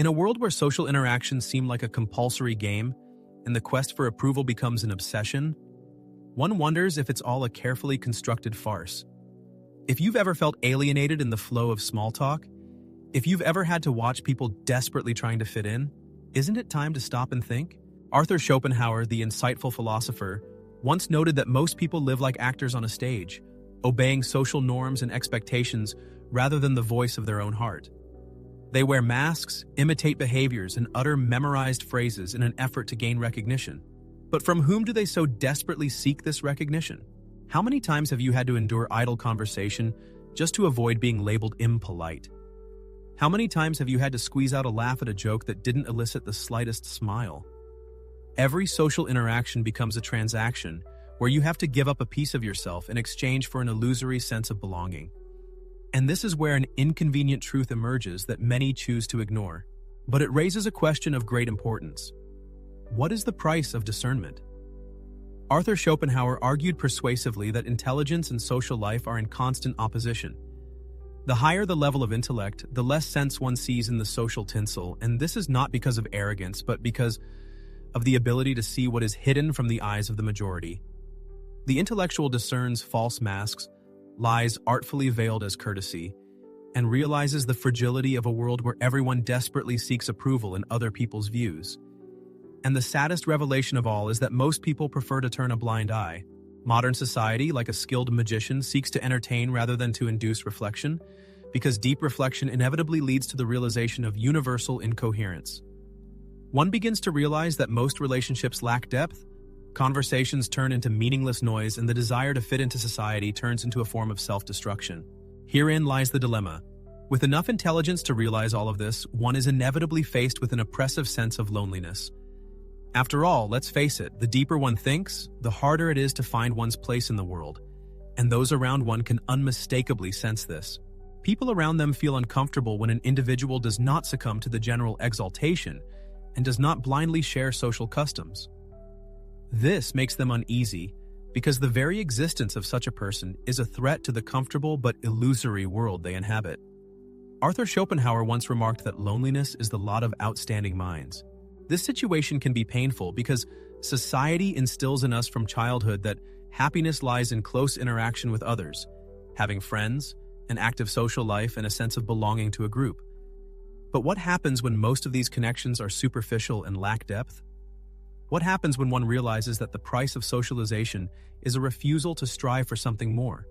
In a world where social interactions seem like a compulsory game and the quest for approval becomes an obsession, one wonders if it's all a carefully constructed farce. If you've ever felt alienated in the flow of small talk, if you've ever had to watch people desperately trying to fit in, isn't it time to stop and think? Arthur Schopenhauer, the insightful philosopher, once noted that most people live like actors on a stage, obeying social norms and expectations rather than the voice of their own heart. They wear masks, imitate behaviors, and utter memorized phrases in an effort to gain recognition. But from whom do they so desperately seek this recognition? How many times have you had to endure idle conversation just to avoid being labeled impolite? How many times have you had to squeeze out a laugh at a joke that didn't elicit the slightest smile? Every social interaction becomes a transaction where you have to give up a piece of yourself in exchange for an illusory sense of belonging. And this is where an inconvenient truth emerges that many choose to ignore. But it raises a question of great importance. What is the price of discernment? Arthur Schopenhauer argued persuasively that intelligence and social life are in constant opposition. The higher the level of intellect, the less sense one sees in the social tinsel, and this is not because of arrogance, but because of the ability to see what is hidden from the eyes of the majority. The intellectual discerns false masks, lies artfully veiled as courtesy, and realizes the fragility of a world where everyone desperately seeks approval in other people's views. And the saddest revelation of all is that most people prefer to turn a blind eye. Modern society, like a skilled magician, seeks to entertain rather than to induce reflection, because deep reflection inevitably leads to the realization of universal incoherence. One begins to realize that most relationships lack depth, conversations turn into meaningless noise, and the desire to fit into society turns into a form of self-destruction. Herein lies the dilemma. With enough intelligence to realize all of this, one is inevitably faced with an oppressive sense of loneliness. After all, let's face it, the deeper one thinks, the harder it is to find one's place in the world, and those around one can unmistakably sense this. People around them feel uncomfortable when an individual does not succumb to the general exaltation and does not blindly share social customs. This makes them uneasy because the very existence of such a person is a threat to the comfortable but illusory world they inhabit. Arthur Schopenhauer once remarked that loneliness is the lot of outstanding minds. This situation can be painful because society instills in us from childhood that happiness lies in close interaction with others, having friends, an active social life, and a sense of belonging to a group. But what happens when most of these connections are superficial and lack depth? What happens when one realizes that the price of socialization is a refusal to strive for something more,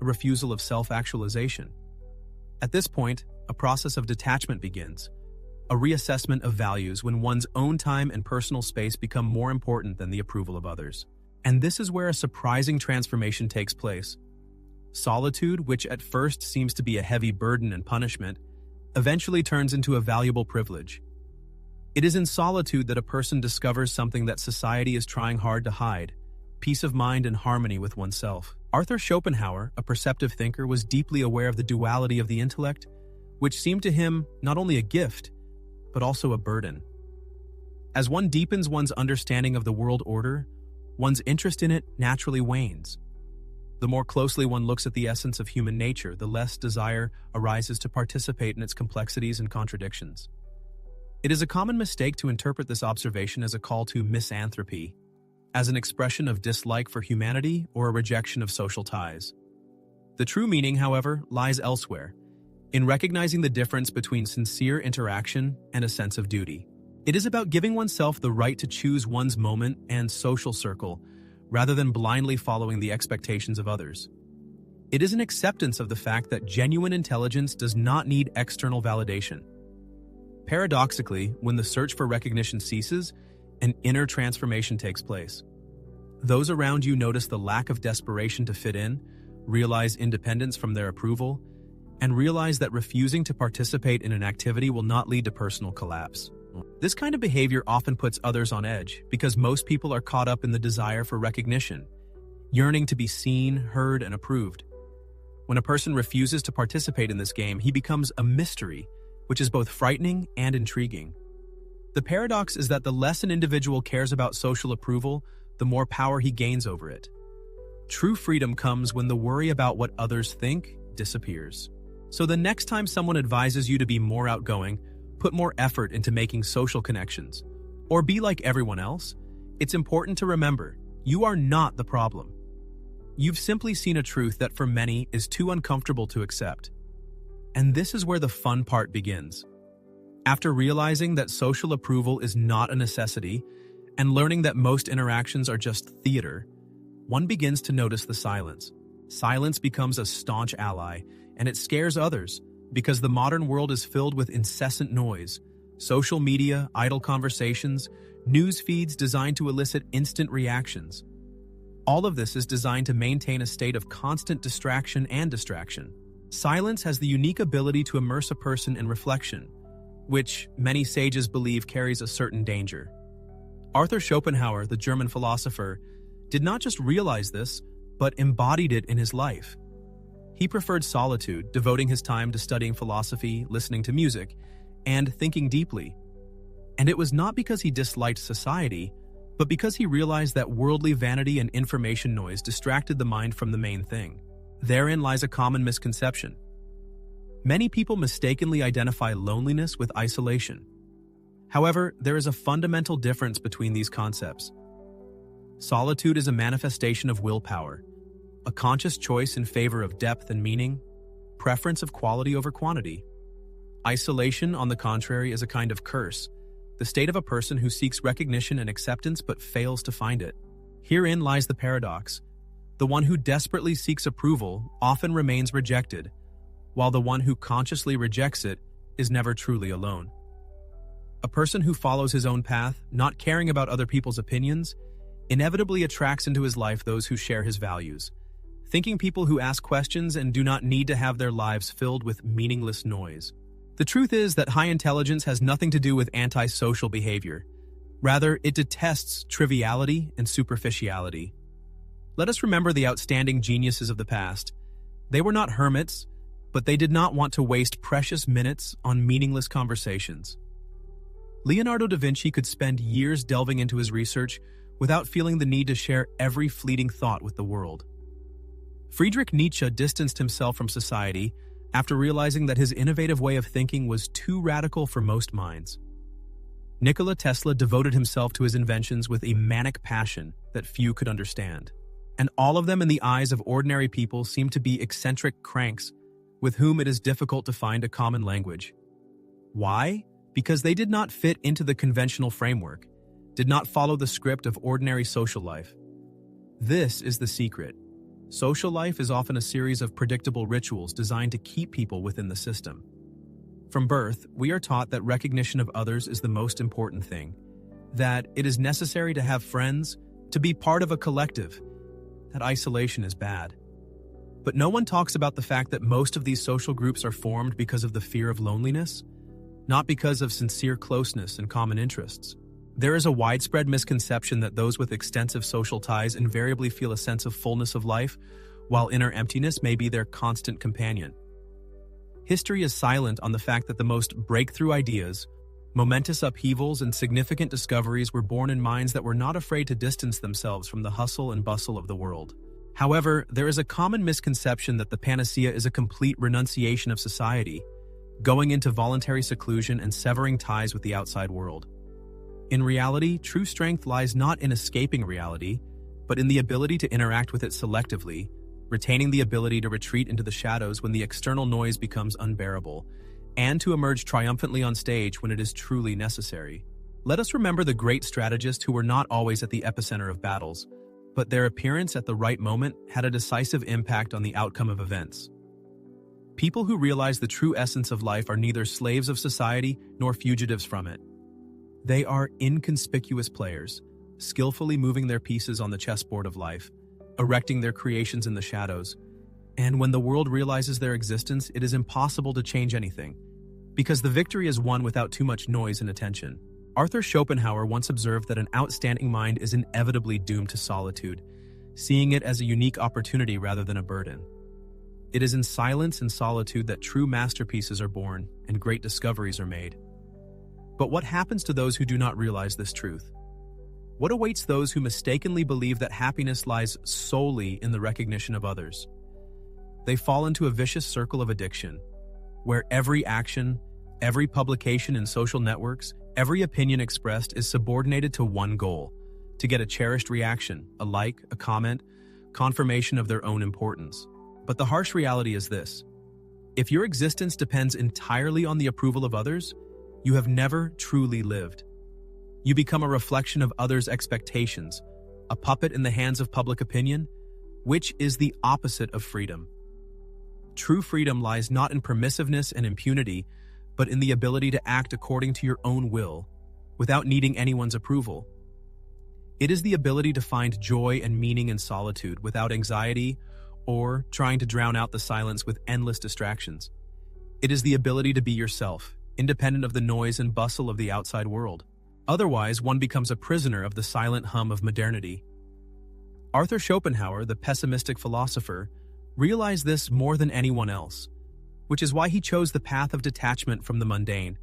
a refusal of self-actualization? At this point, a process of detachment begins, a reassessment of values when one's own time and personal space become more important than the approval of others. And this is where a surprising transformation takes place. Solitude, which at first seems to be a heavy burden and punishment, eventually turns into a valuable privilege. It is in solitude that a person discovers something that society is trying hard to hide: peace of mind and harmony with oneself. Arthur Schopenhauer, a perceptive thinker, was deeply aware of the duality of the intellect, which seemed to him not only a gift, but also a burden. As one deepens one's understanding of the world order, one's interest in it naturally wanes. The more closely one looks at the essence of human nature, the less desire arises to participate in its complexities and contradictions. It is a common mistake to interpret this observation as a call to misanthropy, as an expression of dislike for humanity or a rejection of social ties. The true meaning, however, lies elsewhere, in recognizing the difference between sincere interaction and a sense of duty. It is about giving oneself the right to choose one's moment and social circle, rather than blindly following the expectations of others. It is an acceptance of the fact that genuine intelligence does not need external validation. Paradoxically, when the search for recognition ceases, an inner transformation takes place. Those around you notice the lack of desperation to fit in, realize independence from their approval, and realize that refusing to participate in an activity will not lead to personal collapse. This kind of behavior often puts others on edge because most people are caught up in the desire for recognition, yearning to be seen, heard, and approved. When a person refuses to participate in this game, he becomes a mystery, which is both frightening and intriguing. The paradox is that the less an individual cares about social approval, the more power he gains over it. True freedom comes when the worry about what others think disappears. So the next time someone advises you to be more outgoing, put more effort into making social connections, or be like everyone else, it's important to remember, you are not the problem. You've simply seen a truth that for many is too uncomfortable to accept. And this is where the fun part begins. After realizing that social approval is not a necessity, and learning that most interactions are just theater, one begins to notice the silence. Silence becomes a staunch ally, and it scares others, because the modern world is filled with incessant noise, social media, idle conversations, news feeds designed to elicit instant reactions. All of this is designed to maintain a state of constant distraction and distraction. Silence has the unique ability to immerse a person in reflection, which many sages believe carries a certain danger. Arthur Schopenhauer, the German philosopher, did not just realize this, but embodied it in his life. He preferred solitude, devoting his time to studying philosophy, listening to music, and thinking deeply. And it was not because he disliked society, but because he realized that worldly vanity and information noise distracted the mind from the main thing. Therein lies a common misconception. Many people mistakenly identify loneliness with isolation. However, there is a fundamental difference between these concepts. Solitude is a manifestation of willpower, a conscious choice in favor of depth and meaning, preference of quality over quantity. Isolation, on the contrary, is a kind of curse, the state of a person who seeks recognition and acceptance but fails to find it. Herein lies the paradox. The one who desperately seeks approval often remains rejected, while the one who consciously rejects it is never truly alone. A person who follows his own path, not caring about other people's opinions, inevitably attracts into his life those who share his values, thinking people who ask questions and do not need to have their lives filled with meaningless noise. The truth is that high intelligence has nothing to do with antisocial behavior. Rather, it detests triviality and superficiality. Let us remember the outstanding geniuses of the past. They were not hermits, but they did not want to waste precious minutes on meaningless conversations. Leonardo da Vinci could spend years delving into his research without feeling the need to share every fleeting thought with the world. Friedrich Nietzsche distanced himself from society after realizing that his innovative way of thinking was too radical for most minds. Nikola Tesla devoted himself to his inventions with a manic passion that few could understand. And all of them in the eyes of ordinary people seemed to be eccentric cranks with whom it is difficult to find a common language. Why? Because they did not fit into the conventional framework, did not follow the script of ordinary social life. This is the secret. Social life is often a series of predictable rituals designed to keep people within the system. From birth, we are taught that recognition of others is the most important thing, that it is necessary to have friends, to be part of a collective, that isolation is bad. But no one talks about the fact that most of these social groups are formed because of the fear of loneliness, not because of sincere closeness and common interests. There is a widespread misconception that those with extensive social ties invariably feel a sense of fullness of life, while inner emptiness may be their constant companion. History is silent on the fact that the most breakthrough ideas, momentous upheavals, and significant discoveries were born in minds that were not afraid to distance themselves from the hustle and bustle of the world. However, there is a common misconception that the panacea is a complete renunciation of society, going into voluntary seclusion and severing ties with the outside world. In reality, true strength lies not in escaping reality, but in the ability to interact with it selectively, retaining the ability to retreat into the shadows when the external noise becomes unbearable, and to emerge triumphantly on stage when it is truly necessary. Let us remember the great strategists who were not always at the epicenter of battles, but their appearance at the right moment had a decisive impact on the outcome of events. People who realize the true essence of life are neither slaves of society nor fugitives from it. They are inconspicuous players, skillfully moving their pieces on the chessboard of life, erecting their creations in the shadows. And when the world realizes their existence, it is impossible to change anything, because the victory is won without too much noise and attention. Arthur Schopenhauer once observed that an outstanding mind is inevitably doomed to solitude, seeing it as a unique opportunity rather than a burden. It is in silence and solitude that true masterpieces are born and great discoveries are made. But what happens to those who do not realize this truth? What awaits those who mistakenly believe that happiness lies solely in the recognition of others? They fall into a vicious circle of addiction, where every action, Every publication in social networks, every opinion expressed is subordinated to one goal: to get a cherished reaction, a like, a comment, confirmation of their own importance. But the harsh reality is this: if your existence depends entirely on the approval of others, you have never truly lived. You become a reflection of others' expectations, a puppet in the hands of public opinion, which is the opposite of freedom. True freedom lies not in permissiveness and impunity, but in the ability to act according to your own will, without needing anyone's approval. It is the ability to find joy and meaning in solitude without anxiety or trying to drown out the silence with endless distractions. It is the ability to be yourself, independent of the noise and bustle of the outside world. Otherwise, one becomes a prisoner of the silent hum of modernity. Arthur Schopenhauer, the pessimistic philosopher, realized this more than anyone else, which is why he chose the path of detachment from the mundane,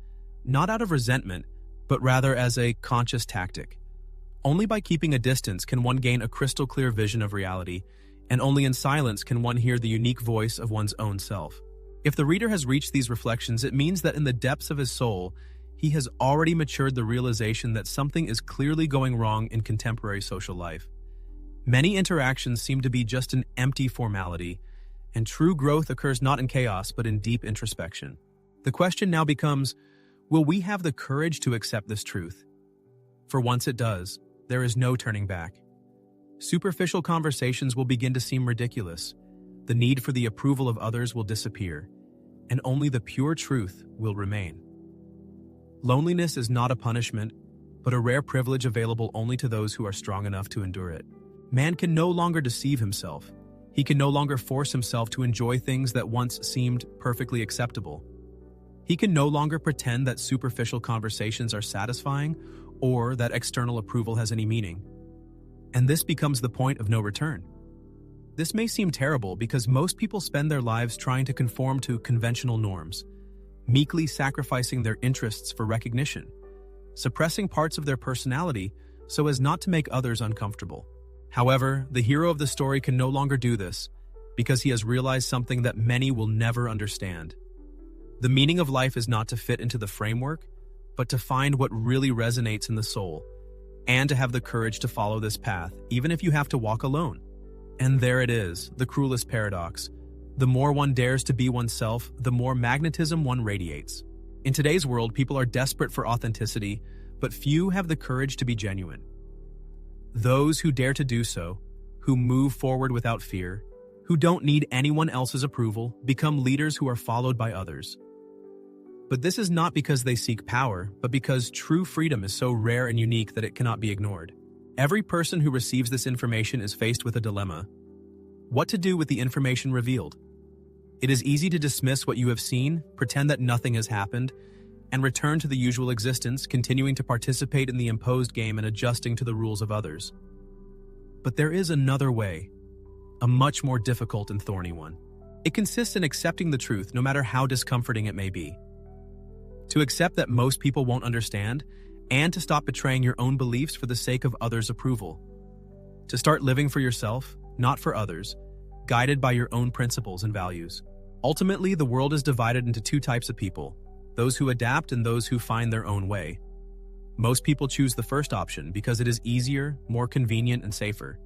not out of resentment, but rather as a conscious tactic. Only by keeping a distance can one gain a crystal clear vision of reality, and only in silence can one hear the unique voice of one's own self. If the reader has reached these reflections, it means that in the depths of his soul, he has already matured the realization that something is clearly going wrong in contemporary social life. Many interactions seem to be just an empty formality, and true growth occurs not in chaos but in deep introspection. The question now becomes, will we have the courage to accept this truth? For once it does, there is no turning back. Superficial conversations will begin to seem ridiculous. The need for the approval of others will disappear, and only the pure truth will remain. Loneliness is not a punishment, but a rare privilege available only to those who are strong enough to endure it. Man can no longer deceive himself. He can no longer force himself to enjoy things that once seemed perfectly acceptable. He can no longer pretend that superficial conversations are satisfying or that external approval has any meaning. And this becomes the point of no return. This may seem terrible because most people spend their lives trying to conform to conventional norms, meekly sacrificing their interests for recognition, suppressing parts of their personality so as not to make others uncomfortable. However, the hero of the story can no longer do this because he has realized something that many will never understand. The meaning of life is not to fit into the framework, but to find what really resonates in the soul, and to have the courage to follow this path, even if you have to walk alone. And there it is, the cruelest paradox. The more one dares to be oneself, the more magnetism one radiates. In today's world, people are desperate for authenticity, but few have the courage to be genuine. Those who dare to do so, who move forward without fear, who don't need anyone else's approval, become leaders who are followed by others. But this is not because they seek power, but because true freedom is so rare and unique that it cannot be ignored. Every person who receives this information is faced with a dilemma: what to do with the information revealed. It is easy to dismiss what you have seen, pretend that nothing has happened, and return to the usual existence, continuing to participate in the imposed game and adjusting to the rules of others. But there is another way, a much more difficult and thorny one. It consists in accepting the truth, no matter how discomforting it may be. To accept that most people won't understand, and to stop betraying your own beliefs for the sake of others' approval. To start living for yourself, not for others, guided by your own principles and values. Ultimately, the world is divided into two types of people: those who adapt and those who find their own way. Most people choose the first option because it is easier, more convenient, and safer.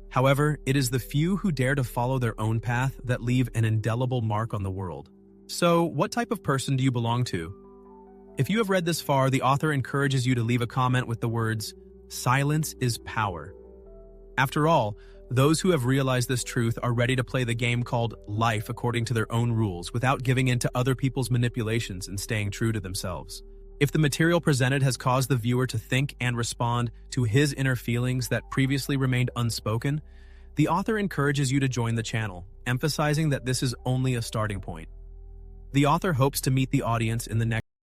However, it is the few who dare to follow their own path that leave an indelible mark on the world. So, what type of person do you belong to? If you have read this far, the author encourages you to leave a comment with the words, "Silence is power." After all, those who have realized this truth are ready to play the game called life according to their own rules, without giving in to other people's manipulations and staying true to themselves. If the material presented has caused the viewer to think and respond to his inner feelings that previously remained unspoken, the author encourages you to join the channel, emphasizing that this is only a starting point. The author hopes to meet the audience in the next